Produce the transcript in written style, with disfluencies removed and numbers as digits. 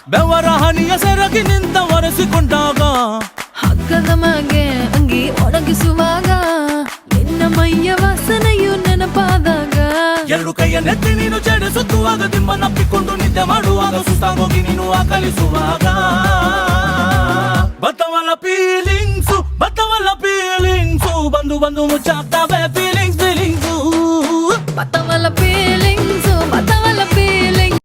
ಬೆವರ ಹನಿಯ ಸೆರಗಿ ನಿಂತ ಒರೆಸಿಕೊಂಡಾಗ ಹಗ್ಗದ ಮಗೆ ಅಂಗಿ ಒಣಗಿಸುವಾಗ ನಿನ್ನ ಮೈಯ ವಾಸನೆಯು ನೆನಪಾದಾಗ ಎರಡು ಕೈಯ ನೆತ್ತಿ ನೀನು ಚಡಿಸುತ್ತುವಾಗ ದಿಮ್ಮನಪ್ಪಿಕೊಂಡು ನಿದ್ದೆ ಮಾಡುವಾಗ ಸುಸ್ತಾಗೋಗಿ ನೀನು ಆಕಲಿಸುವಾಗ ಬತ್ತವಲ್ಲ ಫೀಲಿಂಗ್ಸು ಬಂದು ಬಂದು ಮುಚ್ಚಾಗ್ತಾವೆ ಫೀಲಿಂಗ್ಸು